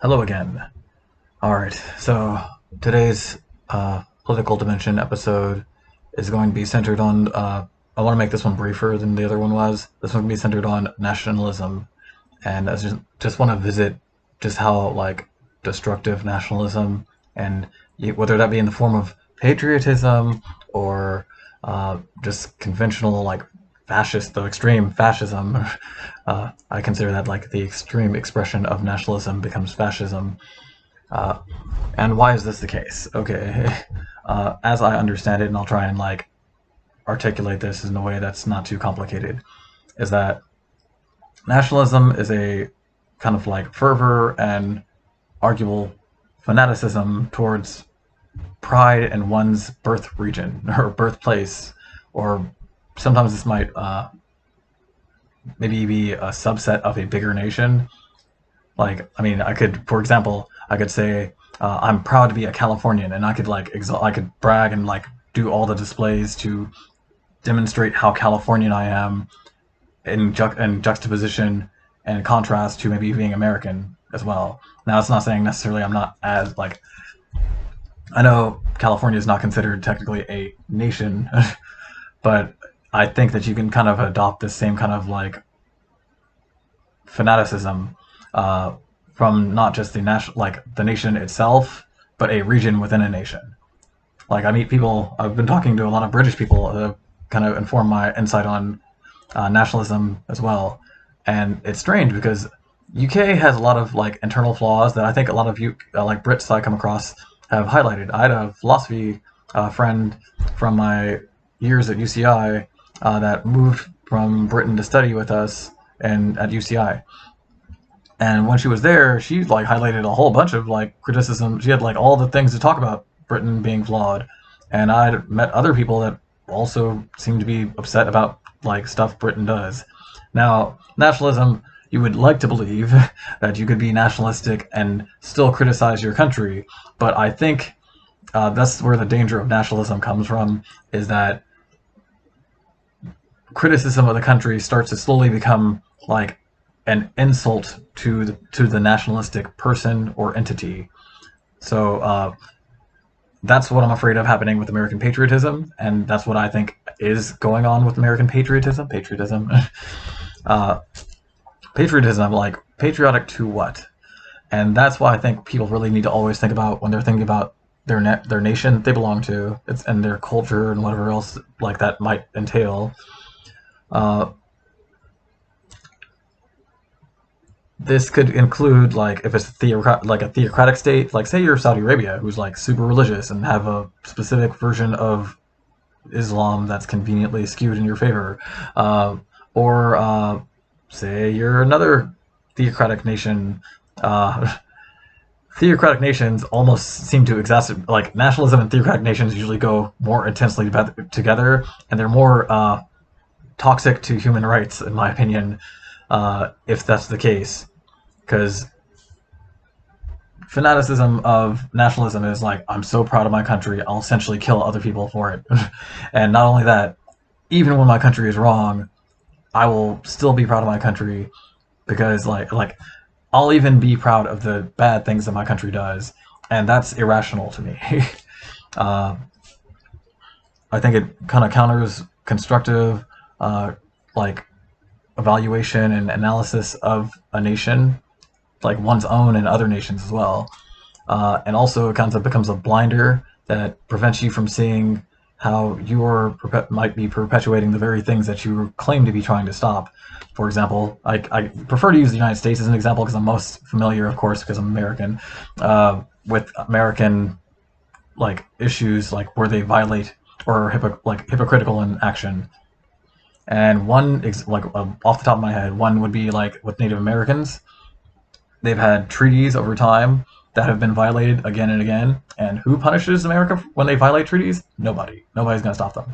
Hello again. All right, so today's political dimension episode is going to be centered on. I want to make this one briefer than the other one was. This one will be centered on nationalism, and I just want to visit just how destructive nationalism and whether that be in the form of patriotism or just conventional fascist, the extreme fascism. I consider that like the extreme expression of nationalism becomes fascism. Uh, and why is this the case? Okay, as I understand it, and I'll try and articulate this in a way that's not too complicated, is that nationalism is a kind of like fervor and arguable fanaticism towards pride in one's birth region or birthplace, or sometimes this might maybe be a subset of a bigger nation. I mean, I could, for example, I could say I'm proud to be a Californian, and I could I could brag and do all the displays to demonstrate how Californian I am in juxtaposition and contrast to maybe being American as well. Now, it's not saying necessarily I'm not as I know California is not considered technically a nation, but I think that you can kind of adopt the same kind of fanaticism uh, from not just the nation itself, but a region within a nation. Like I meet people. I've been talking to a lot of British people to kind of inform my insight on nationalism as well, and it's strange because UK has a lot of internal flaws that I think a lot of you Brits I come across have highlighted. I had a philosophy friend from my years at UCI that moved from Britain to study with us and at UCI. And when she was there, she highlighted a whole bunch of criticism. She had all the things to talk about Britain being flawed, and I'd met other people that also seemed to be upset about stuff Britain does. Now, nationalism, you would like to believe that you could be nationalistic and still criticize your country, but I think that's where the danger of nationalism comes from, is that criticism of the country starts to slowly become an insult to the nationalistic person or entity. So that's what I'm afraid of happening with American patriotism, and that's what I think is going on with American patriotism. uh, patriotism, patriotic to what? And that's why I think people really need to always think about when they're thinking about their nation they belong to, and their culture and whatever else that might entail. Uh, this could include if it's a theocratic state, say you're Saudi Arabia, who's super religious and have a specific version of Islam that's conveniently skewed in your favor, or say you're another theocratic nation. Theocratic nations almost seem to exacerbate, nationalism and theocratic nations usually go more intensely together, and they're more toxic to human rights, in my opinion, if that's the case. Because fanaticism of nationalism is I'm so proud of my country, I'll essentially kill other people for it. And not only that, even when my country is wrong, I will still be proud of my country, because I'll even be proud of the bad things that my country does, and that's irrational to me. uh, I think it kind of counters constructive like evaluation and analysis of a nation, one's own and other nations as well. And also it kind of becomes a blinder that prevents you from seeing how might be perpetuating the very things that you claim to be trying to stop. For example, I prefer to use the United States as an example because I'm most familiar, of course, because I'm American, with American issues where they violate or hypocritical in action. And one off the top of my head, one would be with Native Americans. They've had treaties over time that have been violated again and again. And who punishes America when they violate treaties? Nobody. Nobody's gonna stop them.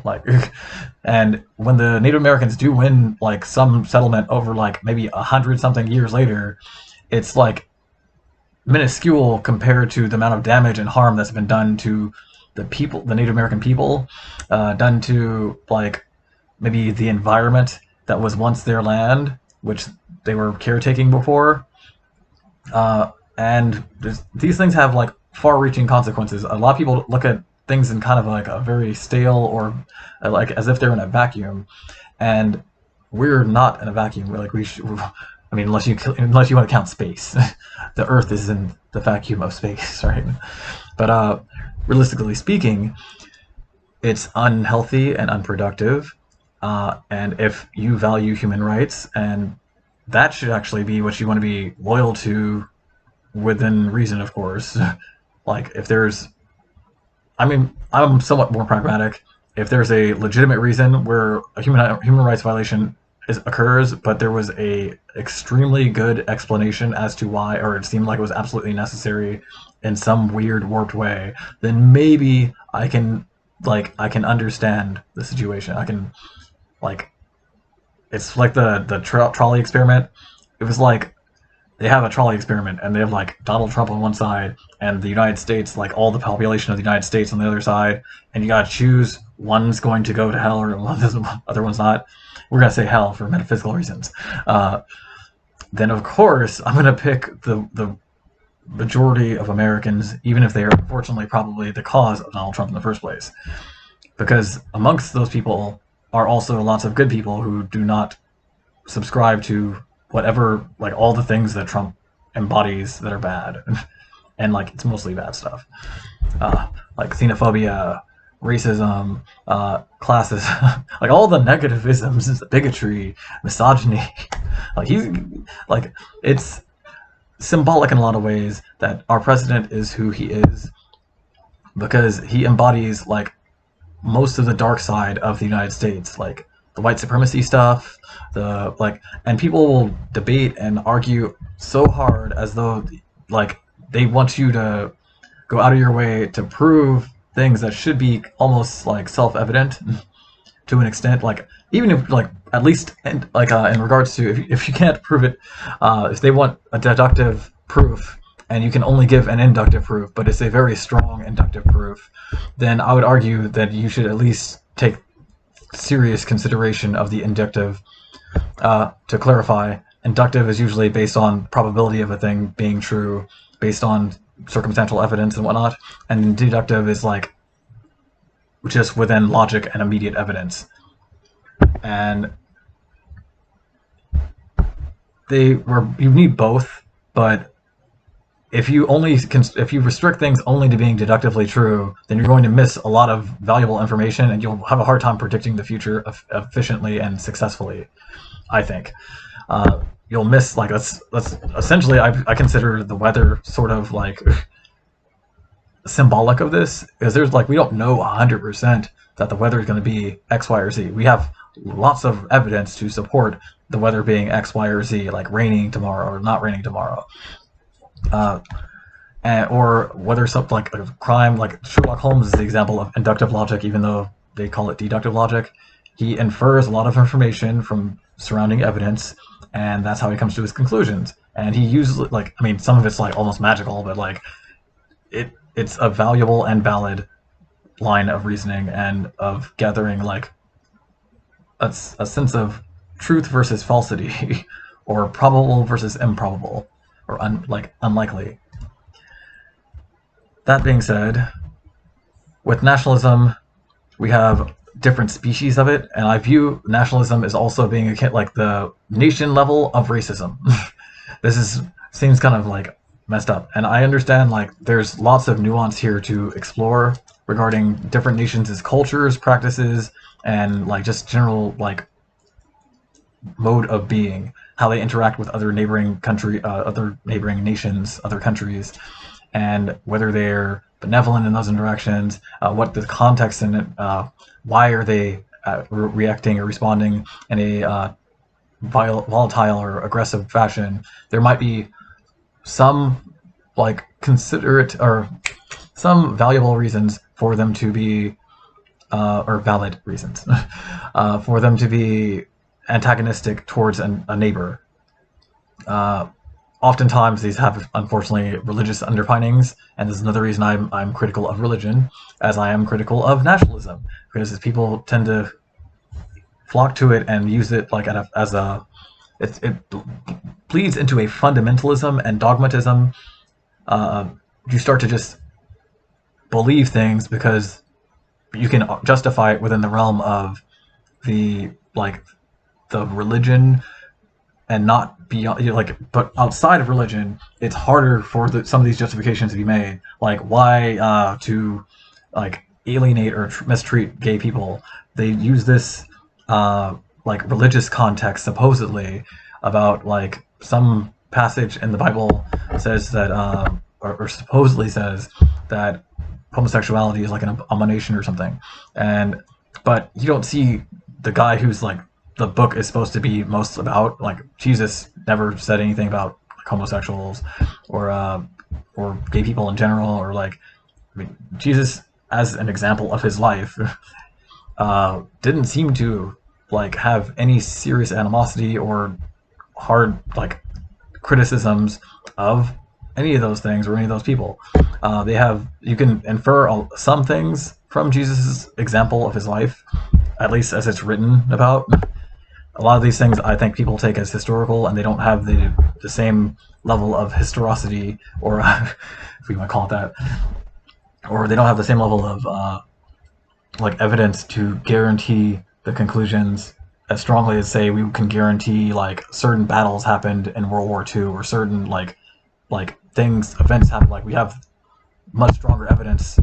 And when the Native Americans do win some settlement over maybe 100 something years later, it's minuscule compared to the amount of damage and harm that's been done to the Native American people, done to maybe the environment that was once their land, which they were caretaking before. and these things have like far-reaching consequences. A lot of people look at things in kind of like a very stale or like as if they're in a vacuum, and we're not in a vacuum. We're like we should. I mean, unless you want to count space, the Earth is in the vacuum of space, right? But realistically speaking, it's unhealthy and unproductive. And if you value human rights, and that should actually be what you want to be loyal to within reason, of course. Like if there's, I mean, I'm somewhat more pragmatic. If there's a legitimate reason where a human rights violation occurs, but there was a extremely good explanation as to why, or it seemed like it was absolutely necessary in some weird warped way, then maybe I can understand the situation. I can like it's like the trolley experiment. It was like they have a trolley experiment and they have like Donald Trump on one side and the United States, like all the population of the United States on the other side, and you gotta choose one's going to go to hell or the other one's not. We're gonna say hell for metaphysical reasons. Then of course I'm gonna pick the majority of Americans, even if they are unfortunately probably the cause of Donald Trump in the first place, because amongst those people are also lots of good people who do not subscribe to whatever, like all the things that Trump embodies that are bad. And like it's mostly bad stuff, like xenophobia, racism, classism, like all the negativisms, bigotry, misogyny. Like he's like it's symbolic in a lot of ways that our president is who he is because he embodies like most of the dark side of the United States, like the white supremacy stuff, the like, and people will debate and argue so hard as though like they want you to go out of your way to prove things that should be almost like self-evident to an extent. Like even if like at least in regards to if you can't prove it, if they want a deductive proof and you can only give an inductive proof, but it's a very strong inductive proof, then I would argue that you should at least take serious consideration of the inductive. To clarify, inductive is usually based on probability of a thing being true, based on circumstantial evidence and whatnot, and deductive is like just within logic and immediate evidence. And you need both, but if you restrict things only to being deductively true, then you're going to miss a lot of valuable information, and you'll have a hard time predicting the future efficiently and successfully. I think you'll miss like that's essentially I consider the weather sort of like symbolic of this, because there's like we don't know 100% that the weather is going to be X, Y, or Z. We have lots of evidence to support the weather being X, Y, or Z, like raining tomorrow or not raining tomorrow. Or whether something like a crime, like Sherlock Holmes is the example of inductive logic, even though they call it deductive logic. He infers a lot of information from surrounding evidence, and that's how he comes to his conclusions. And he uses like, I mean, some of it's like almost magical, but like it's a valuable and valid line of reasoning and of gathering like a sense of truth versus falsity, or probable versus improbable, or unlikely. That being said, with nationalism, we have different species of it, and I view nationalism as also being like the nation level of racism. Seems kind of like messed up, and I understand like there's lots of nuance here to explore regarding different nations' cultures, practices, and like just general like mode of being, how they interact with other neighboring nations, other countries, and whether they're benevolent in those interactions, what the context in it, why are they reacting or responding in a volatile or aggressive fashion. There might be some like considerate or some valuable reasons for them to be, or valid reasons, for them to be antagonistic towards a neighbor. Oftentimes these have, unfortunately, religious underpinnings, and this is another reason I'm critical of religion, as I am critical of nationalism, because people tend to flock to it and use it like it bleeds into a fundamentalism and dogmatism uh, you start to just believe things because you can justify it within the realm of the the religion and not beyond, but outside of religion it's harder for some of these justifications to be made, like why to alienate or mistreat gay people. They use this religious context supposedly about some passage in the Bible says that or supposedly says that homosexuality is like an abomination or something, and but you don't see the guy who's the book is supposed to be most about. Jesus never said anything about homosexuals or gay people in general, or Jesus as an example of his life didn't seem to have any serious animosity or hard criticisms of any of those things or any of those people. You can infer some things from Jesus' example of his life, at least as it's written about. A lot of these things I think people take as historical, and they don't have the same level of historicity, or if we might call it that, or they don't have the same level of evidence to guarantee the conclusions as strongly as, say, we can guarantee certain battles happened in World War II, or certain events happened. We have much stronger evidence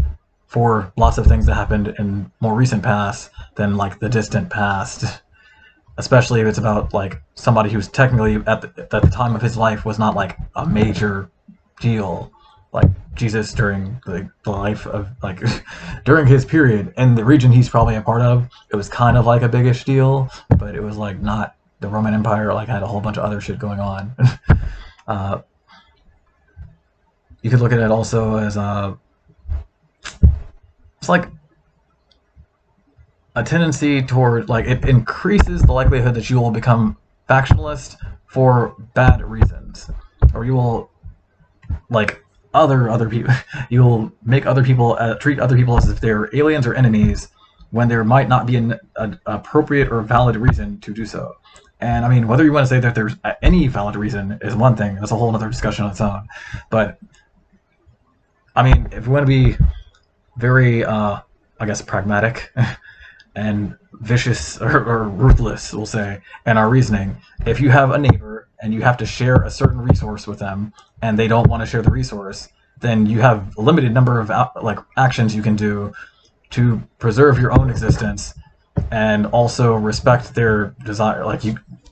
for lots of things that happened in more recent past than the distant past, especially if it's about somebody who's technically at the time of his life was not a major deal. Jesus during the life of during his period in the region he's probably a part of, it was kind of a biggish deal, but it was not the Roman Empire had a whole bunch of other shit going on. You could look at it also as it's a tendency toward it increases the likelihood that you will become factionalist for bad reasons, or you will other people. You'll make other people treat other people as if they're aliens or enemies when there might not be an appropriate or valid reason to do so. And I mean, whether you want to say that there's any valid reason is one thing. That's a whole other discussion on its own. But I mean, if we want to be very, I guess, pragmatic and vicious or ruthless, we'll say, in our reasoning, if you have a neighbor and you have to share a certain resource with them and they don't want to share the resource, then you have a limited number of actions you can do to preserve your own existence and also respect their desire.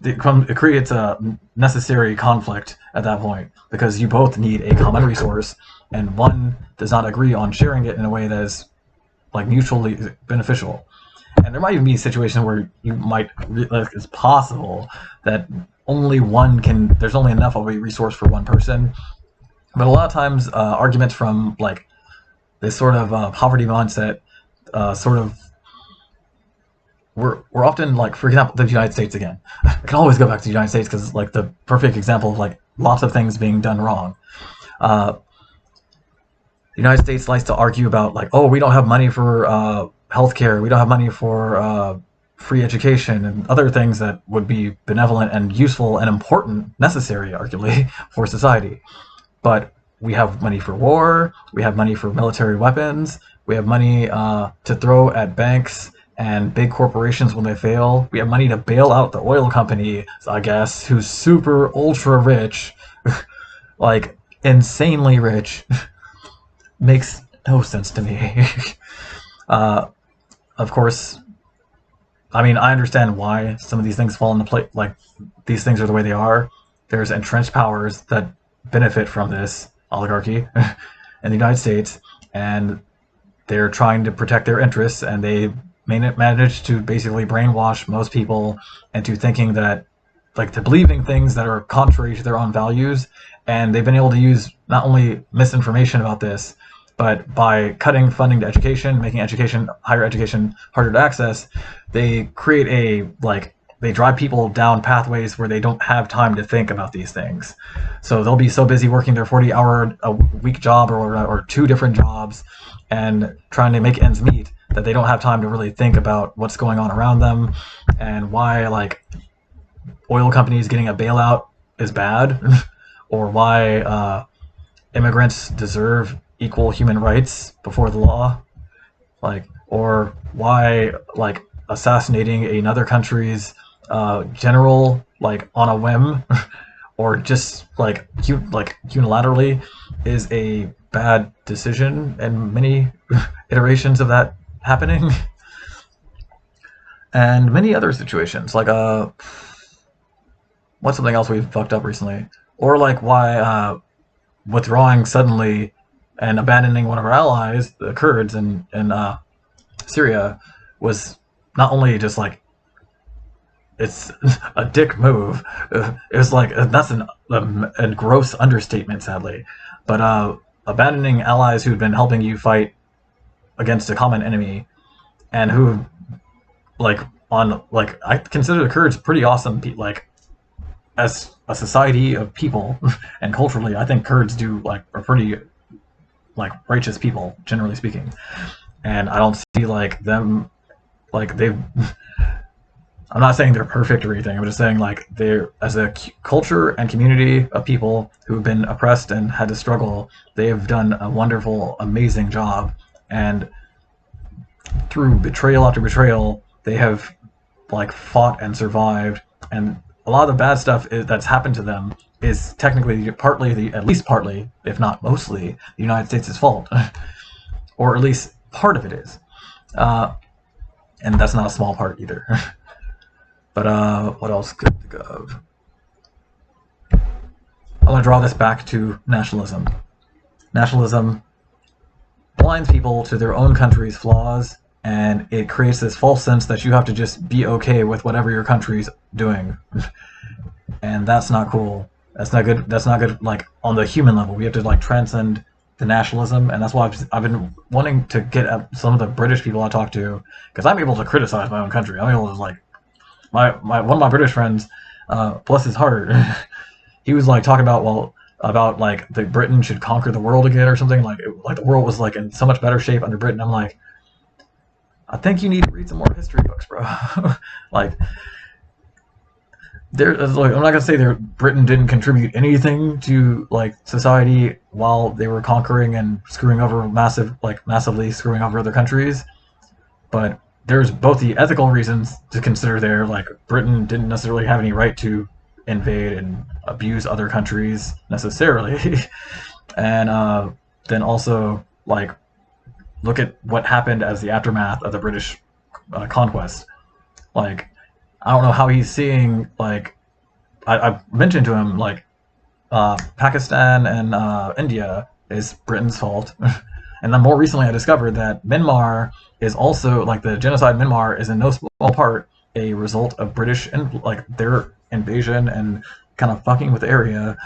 It creates a necessary conflict at that point, because you both need a common resource and one does not agree on sharing it in a way that is mutually beneficial. And there might even be a situation where you might it's possible that there's only enough of a resource for one person. But a lot of times arguments from this sort of poverty mindset we're often for example, the United States again. I can always go back to the United States because it's the perfect example of lots of things being done wrong. The United States likes to argue about oh, we don't have money for healthcare, we don't have money for free education and other things that would be benevolent and useful and important, necessary, arguably, for society. But we have money for war, we have money for military weapons, we have money to throw at banks and big corporations when they fail. We have money to bail out the oil company, I guess, who's super ultra rich, insanely rich. Makes no sense to me. Of course, I mean, I understand why some of these things fall into place. These things are the way they are. There's entrenched powers that benefit from this oligarchy in the United States, and they're trying to protect their interests, and they manage to basically brainwash most people into thinking that, to believing things that are contrary to their own values. And they've been able to use not only misinformation about this, but by cutting funding to education, making higher education harder to access, they create they drive people down pathways where they don't have time to think about these things. So they'll be so busy working their 40-hour-a-week job or two different jobs and trying to make ends meet that they don't have time to really think about what's going on around them and why oil companies getting a bailout is bad, or why immigrants deserve equal human rights before the law, like, or why like assassinating another country's general like on a whim or just like unilaterally is a bad decision, and many iterations of that happening, and many other situations like what's something else we've fucked up recently, or like why withdrawing suddenly and abandoning one of our allies, the Kurds in Syria, was not only just like it's a dick move. It was like that's a gross understatement, sadly. But abandoning allies who've been helping you fight against a common enemy, and who like on like I consider the Kurds pretty awesome. Like as a society of people and culturally, I think Kurds do like are pretty like righteous people, generally speaking. And I don't see like them like they've I'm not saying they're perfect or anything. I'm just saying like they're as a culture and community of people who've been oppressed and had to struggle, they've done a wonderful, amazing job. And through betrayal after betrayal, they have like fought and survived. And a lot of the bad stuff that's happened to them is technically partly at least partly, if not mostly, the United States' fault, or at least part of it is. And that's not a small part either. But what else could I think of? I want to draw this back to nationalism. Nationalism blinds people to their own country's flaws, and it creates this false sense that you have to just be okay with whatever your country's doing. And that's not cool. That's not good. That's not good. Like on the human level, we have to like transcend the nationalism, and that's why I've been wanting to get at some of the British people I talk to, because I'm able to criticize my own country. I'm able to like my one of my British friends, bless his heart, he was like talking about like the Britain should conquer the world again or something, like the world was like in so much better shape under Britain. I'm like, I think you need to read some more history books, bro. Like like, I'm not gonna say that Britain didn't contribute anything to like society while they were conquering and screwing over massively screwing over other countries, but there's both the ethical reasons to consider there. Like Britain didn't necessarily have any right to invade and abuse other countries necessarily, and then also like look at what happened as the aftermath of the British conquest. Like I don't know how he's seeing like I mentioned to him like Pakistan and India is Britain's fault. And then more recently I discovered that Myanmar is also like the genocide in Myanmar is in no small part a result of British and like their invasion and kind of fucking with the area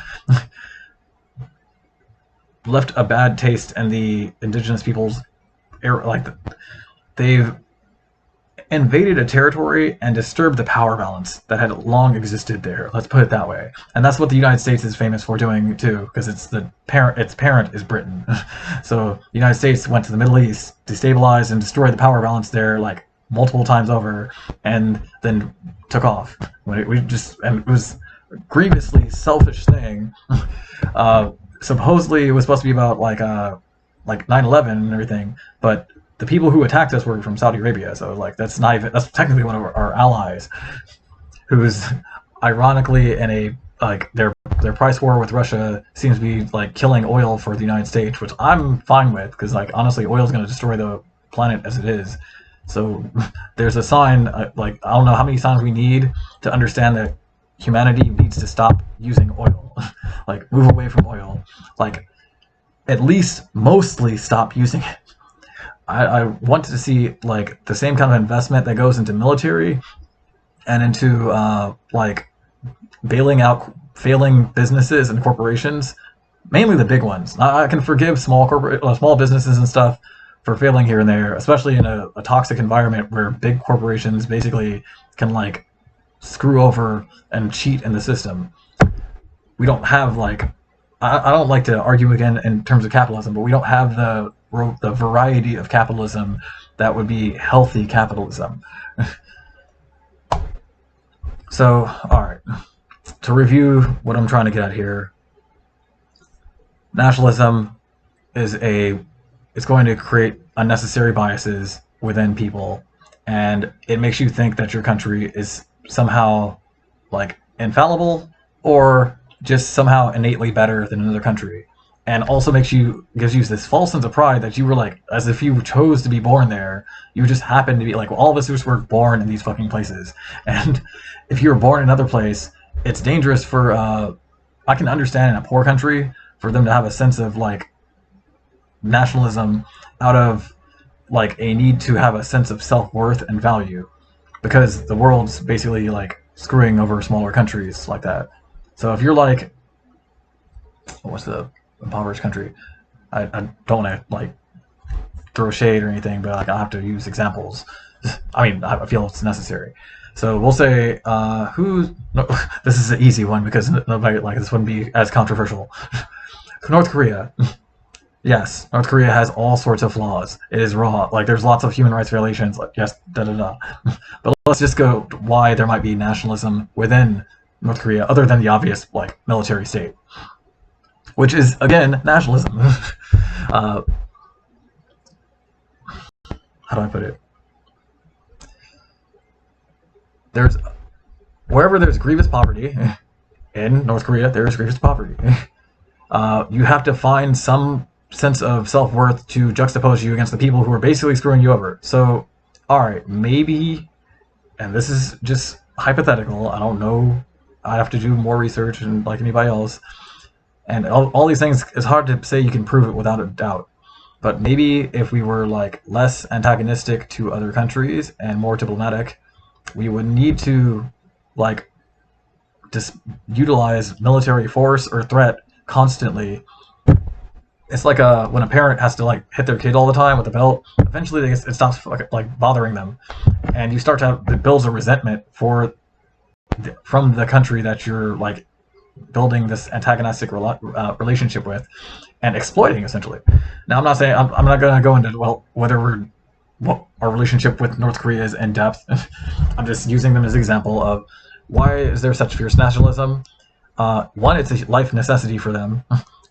left a bad taste in the indigenous people's like they've invaded a territory and disturbed the power balance that had long existed there. Let's put it that way. And that's what the United States is famous for doing too, because its parent is Britain. So the United States went to the Middle East, destabilized and destroyed the power balance there like multiple times over, and then took off. And it was a grievously selfish thing. Supposedly it was supposed to be about like 9/11 and everything, but the people who attacked us were from Saudi Arabia, so like that's technically one of our allies, who's ironically in a like their price war with Russia seems to be like killing oil for the United States, which I'm fine with, because like honestly, oil is going to destroy the planet as it is. So there's a sign, like I don't know how many signs we need to understand that humanity needs to stop using oil, like move away from oil, like at least mostly stop using it. I want to see like the same kind of investment that goes into military and into like bailing out failing businesses and corporations, mainly the big ones. I can forgive small businesses and stuff for failing here and there, especially in a toxic environment where big corporations basically can like screw over and cheat in the system. We don't have like I don't like to argue again in terms of capitalism, but we don't have the variety of capitalism that would be healthy capitalism. So, all right. To review what I'm trying to get at here, nationalism it's going to create unnecessary biases within people, and it makes you think that your country is somehow like infallible or just somehow innately better than another country, and also gives you this false sense of pride that you were like, as if you chose to be born there. You just happened to be like, well, all of us just were born in these fucking places, and if you were born in another place, it's dangerous for I can understand in a poor country for them to have a sense of like nationalism out of like a need to have a sense of self-worth and value, because the world's basically like screwing over smaller countries like that. So if you're like, what's the impoverished country? I don't want to like throw shade or anything, but like I have to use examples. I mean, I feel it's necessary. So we'll say no, this is an easy one because nobody like this wouldn't be as controversial. North Korea. Yes, North Korea has all sorts of flaws. It is raw. Like there's lots of human rights violations. Like yes, da da da. But let's just go to why there might be nationalism within North Korea, other than the obvious like military state, which is again nationalism. How do I put it? There's wherever there's grievous poverty in North Korea, there is grievous poverty. You have to find some sense of self-worth to juxtapose you against the people who are basically screwing you over. So, alright, maybe, and this is just hypothetical, I don't know, I have to do more research and like anybody else, and all these things, it's hard to say you can prove it without a doubt. But maybe if we were like less antagonistic to other countries and more diplomatic, we would need to like just utilize military force or threat constantly. It's like when a parent has to like hit their kid all the time with a belt. Eventually, it stops like bothering them, and you start to have it builds a resentment from the country that you're like building this antagonistic relationship with and exploiting essentially. Now, I'm not saying I'm not going to go into what our relationship with North Korea is in depth. I'm just using them as an example of why is there such fierce nationalism. One, it's a life necessity for them.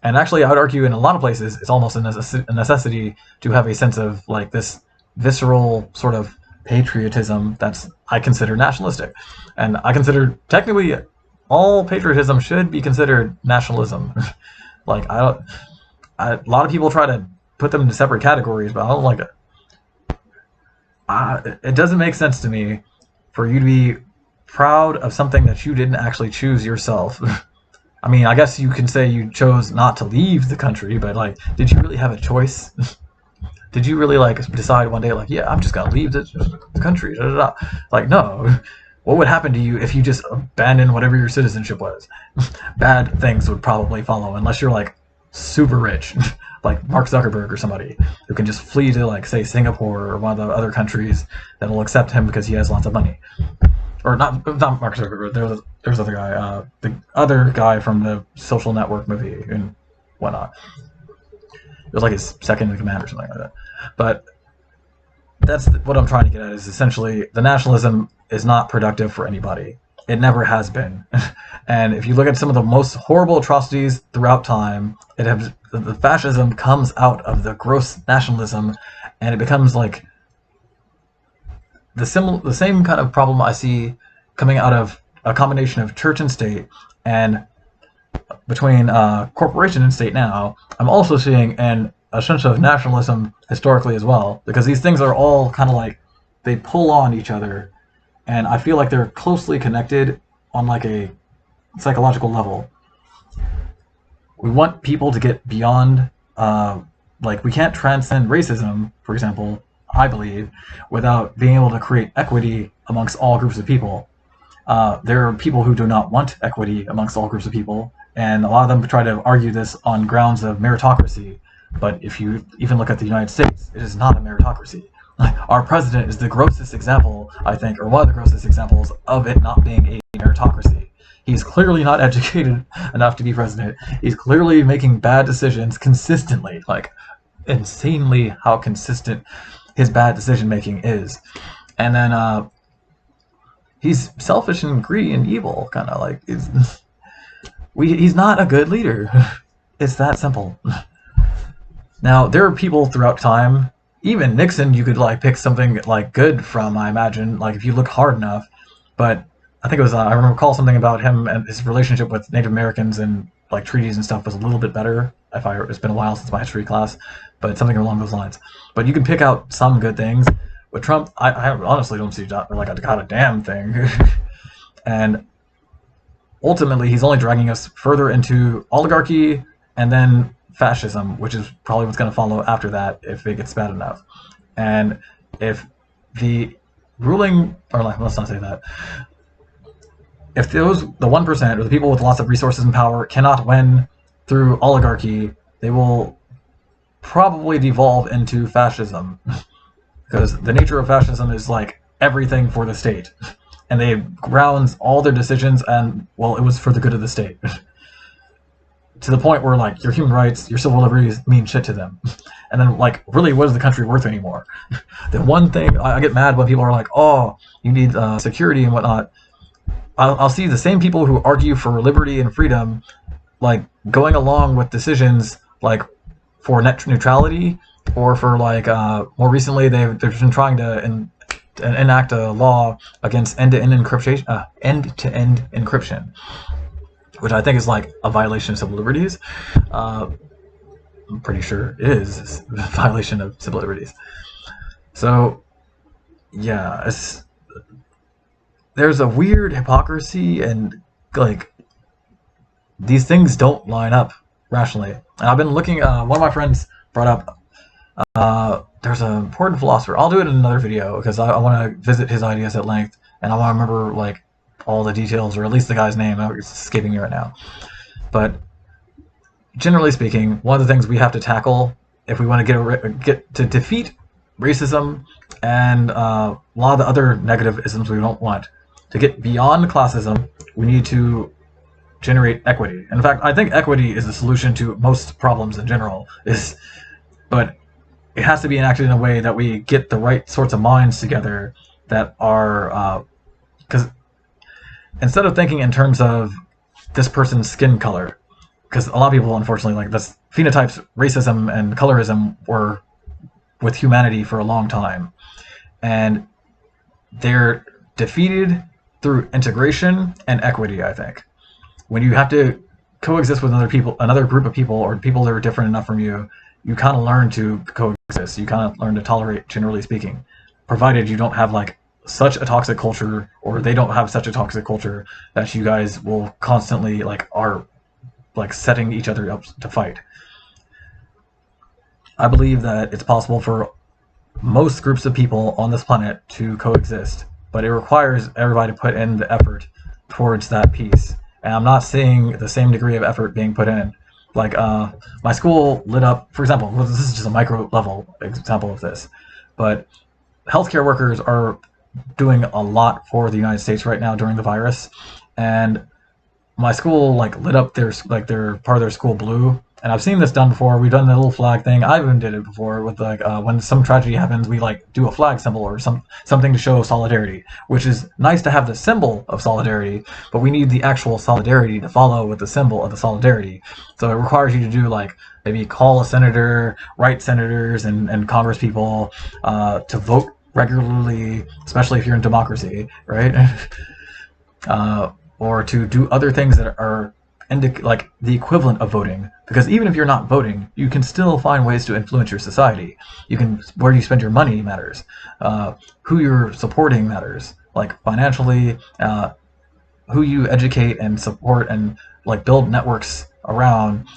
And actually, I would argue in a lot of places, it's almost a necessity to have a sense of like this visceral sort of patriotism that's I consider nationalistic. And I consider technically all patriotism should be considered nationalism. Like a lot of people try to put them into separate categories, but I don't like it. It doesn't make sense to me for you to be proud of something that you didn't actually choose yourself. I mean, I guess you can say you chose not to leave the country, but like, did you really have a choice? Did you really like decide one day, like, yeah, I'm just gonna leave the country? Da, da, da. Like, no. What would happen to you if you just abandoned whatever your citizenship was? Bad things would probably follow, unless you're like super rich, like Mark Zuckerberg or somebody who can just flee to like say Singapore or one of the other countries that will accept him because he has lots of money. Or not Mark Zuckerberg. There's other guy, the other guy from the Social Network movie and whatnot. It was like his second in command or something like that. But that's what I'm trying to get at. Is essentially the nationalism is not productive for anybody. It never has been. And if you look at some of the most horrible atrocities throughout time, the fascism comes out of the gross nationalism, and it becomes like the same kind of problem I see coming out of a combination of church and state, and between corporation and state now. I'm also seeing a sense of nationalism historically as well, because these things are all kind of like they pull on each other, and I feel like they're closely connected on like a psychological level. We want people to get beyond like we can't transcend racism, for example, I believe, without being able to create equity amongst all groups of people. There are people who do not want equity amongst all groups of people, and a lot of them try to argue this on grounds of meritocracy. But if you even look at the United States, it is not a meritocracy. Our president is the grossest example, I think, or one of the grossest examples of it not being a meritocracy. He's clearly not educated enough to be president. He's clearly making bad decisions consistently, like insanely how consistent his bad decision making is. And then he's selfish and greedy and evil, kind of like he's not a good leader. It's that simple. Now, there are people throughout time, even Nixon, you could like pick something like good from, I imagine, like if you look hard enough. But I think it was, I recall something about him and his relationship with Native Americans and like treaties and stuff was a little bit better. It's been a while since my history class, but something along those lines. But you can pick out some good things. With Trump, I honestly don't see like a goddamn thing. And ultimately, he's only dragging us further into oligarchy and then fascism, which is probably what's going to follow after that if it gets bad enough. And if the ruling, or like, let's not say that, if the 1% or the people with lots of resources and power cannot win through oligarchy, they will probably devolve into fascism. Because the nature of fascism is like everything for the state. And they grounds all their decisions and, well, it was for the good of the state. To the point where like your human rights, your civil liberties mean shit to them. And then like, really, what is the country worth anymore? The one thing, I get mad when people are like, oh, you need security and whatnot. I'll see the same people who argue for liberty and freedom, like going along with decisions like for net neutrality, or for like more recently they've been trying to enact a law against end-to-end encryption, which I think is like a violation of civil liberties. I'm pretty sure it is a violation of civil liberties. So yeah, there's a weird hypocrisy, and like these things don't line up rationally. And I've been looking, one of my friends brought up, there's an important philosopher. I'll do it in another video because I want to visit his ideas at length, and I want to remember like all the details, or at least the guy's name. It's escaping me right now. But generally speaking, one of the things we have to tackle if we want to get to defeat racism and a lot of the other negative isms we don't want, to get beyond classism, we need to generate equity. In fact, I think equity is the solution to most problems in general. But it has to be enacted in a way that we get the right sorts of minds together that are, because instead of thinking in terms of this person's skin color, because a lot of people, unfortunately, like this phenotypes, racism and colorism were with humanity for a long time, and they're defeated through integration and equity. I think when you have to coexist with another group of people, or people that are different enough from you, you kind of learn to coexist. You kind of learn to tolerate, generally speaking, provided you don't have like such a toxic culture, or they don't have such a toxic culture that you guys will constantly like are like setting each other up to fight. I believe that it's possible for most groups of people on this planet to coexist, but it requires everybody to put in the effort towards that peace. And I'm not seeing the same degree of effort being put in. Like my school lit up, for example, this is just a micro level example of this, but healthcare workers are doing a lot for the United States right now during the virus, and my school like lit up their part of their school blue. And I've seen this done before. We've done the little flag thing. I even did it before with like when some tragedy happens, we like do a flag symbol or something to show solidarity, which is nice to have the symbol of solidarity, but we need the actual solidarity to follow with the symbol of the solidarity. So it requires you to do like maybe call a senator, write senators and Congress people to vote regularly, especially if you're in democracy, right? Or to do other things that are like the equivalent of voting, because even if you're not voting, you can still find ways to influence your society. Where you spend your money matters, who you're supporting matters, like financially, who you educate and support and like build networks around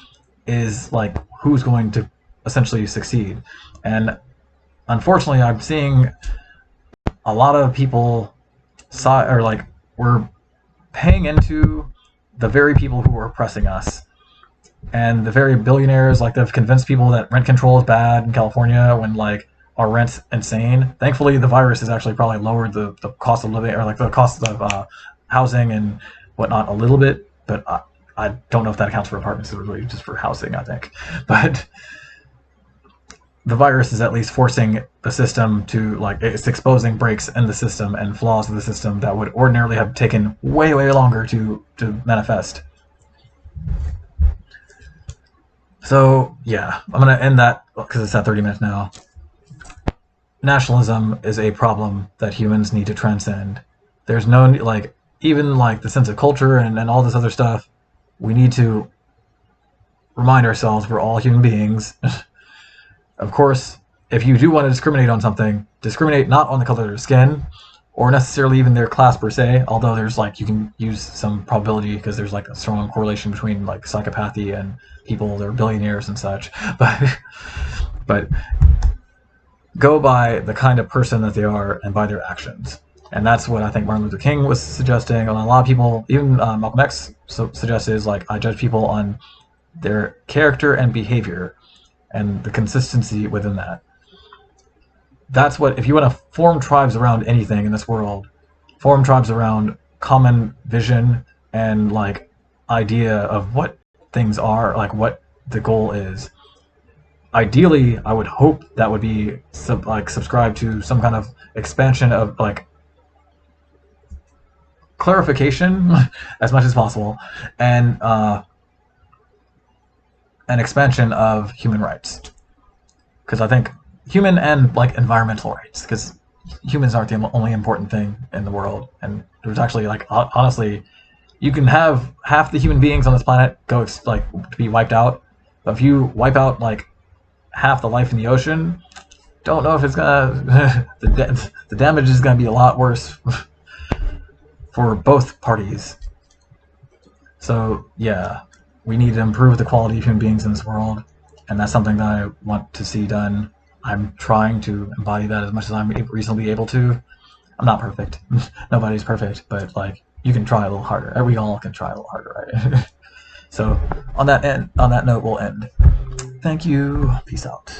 is like who's going to essentially succeed. And unfortunately, I'm seeing a lot of people we're paying into the very people who are oppressing us, and the very billionaires like they've convinced people that rent control is bad in California when like our rent's insane. Thankfully, the virus has actually probably lowered the cost of living, or like the cost of housing and whatnot a little bit, but I don't know if that accounts for apartments. It's really just for housing, I think. But the virus is at least forcing the system to, like, it's exposing breaks in the system and flaws of the system that would ordinarily have taken way, way longer to manifest. So yeah, I'm gonna end that because it's at 30 minutes now. Nationalism is a problem that humans need to transcend. There's no like even like the sense of culture and all this other stuff. We need to remind ourselves we're all human beings. Of course, if you do want to discriminate on something, discriminate not on the color of their skin or necessarily even their class per se, although there's like you can use some probability because there's like a strong correlation between like psychopathy and people that are billionaires and such. But go by the kind of person that they are and by their actions. And that's what I think Martin Luther King was suggesting. And a lot of people, even Malcolm X suggested, is like I judge people on their character and behavior and the consistency within that. That's what, if you want to form tribes around anything in this world, form tribes around common vision and like idea of what things are, like what the goal is. Ideally, I would hope that would be subscribe to some kind of expansion of like clarification as much as possible, and an expansion of human rights. Because I think human and like environmental rights, because humans aren't the only important thing in the world, and there's actually like honestly, you can have half the human beings on this planet go like to be wiped out, but if you wipe out like half the life in the ocean, don't know if it's gonna the damage is gonna be a lot worse for both parties. So yeah, we need to improve the quality of human beings in this world, and that's something that I want to see done. I'm trying to embody that as much as I'm reasonably able to. I'm not perfect. Nobody's perfect, but like you can try a little harder. We all can try a little harder, right? So on that note, we'll end. Thank you. Peace out.